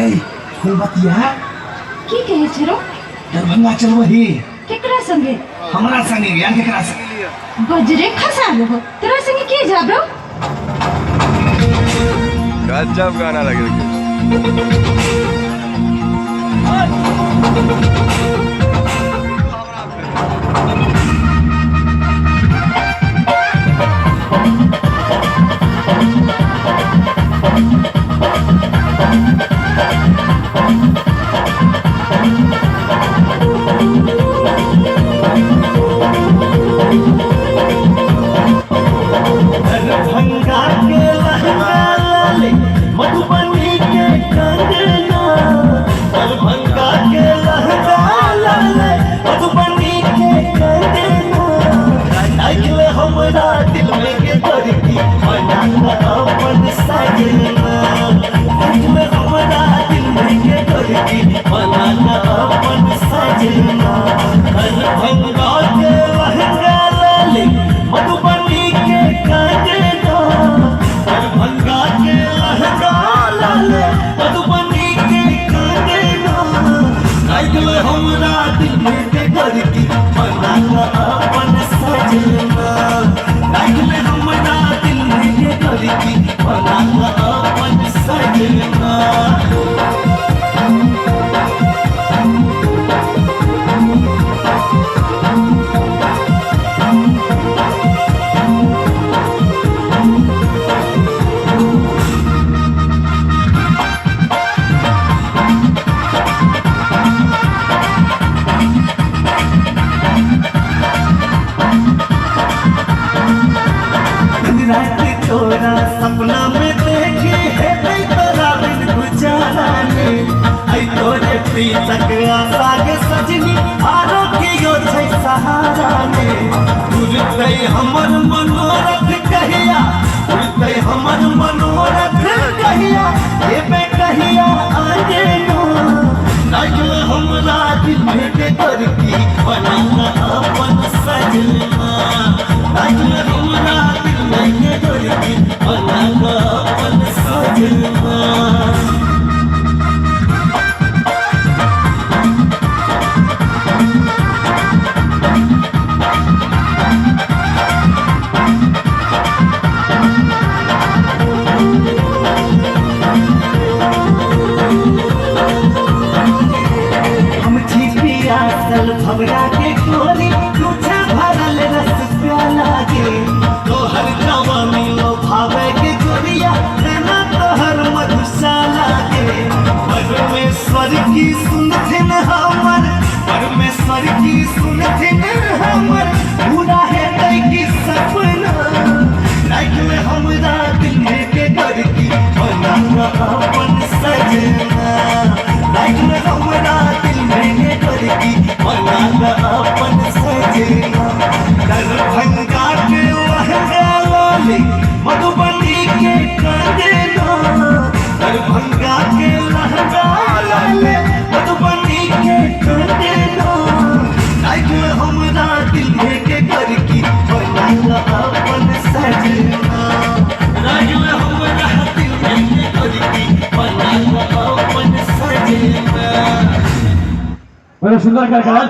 ए फूलबतिया की कहे छरो दरभंगा चलबही केकरा संगे हमरा संगे या केकरा संगे बजरे खसा लेबो तेरा संगे के जाबरो गजब गाना लगे दरभंगा के लहंगा लाले मधुबनी के कंगना दरभंगा के लहंगा लाले मधुबनी के कंगना नाइले हमरा दिल में के दरदी मना अपन सजना नाइले हमरा दिल में के दरदी मना अपन सजना दरभंगा के लहंगा लाले मधुबनी के कंगना दरभंगा के लहंगा लाले मधुबनी के कंगना नाइले हमरा दिल में के दरदी मना अपन सजना नाइले हमरा दिल में के दरदी मना अपन सजना रात तोरा सपना में देखे है तोरा बिन गुजारा ने आई तोरे पीछक आशा के सजनी आरो के यो छै सहारा ने उड़ते हमर मनोरथ कहिया उड़ते हमर मनोरथ कहिया ये बे कहिया आगे नो नाइल हमरा दिल में के करती बनाना अपन सजना नाइल हमरा दिल में के करती बनाना अपन सजना हम छिपिया सल भवरा के गोरी तुझे भरल रस प्याला के तोहर जवानी लो भावे के गोरिया रहना तोहर मधुशाला के परमेश्वर की सुनथिन हमर परमेश्वर की सुनथिन हमर पूरा है तै की सपना लाइक में हमरा दिल में के करती बनाना अपन सजना लाइक में हमरा दिल में के करती बनाना अपन सजना दरभंगा के लहंगा लाले मधुबनी के कंगना दरभंगा के लहंगा लाले मधुबनी के कंगना लाइक में हमरा दिल में के करती बनाना अपन सजना लाइक में हमरा दिल में के करती बनाना अपन सजना बड़ा सुंदर गाना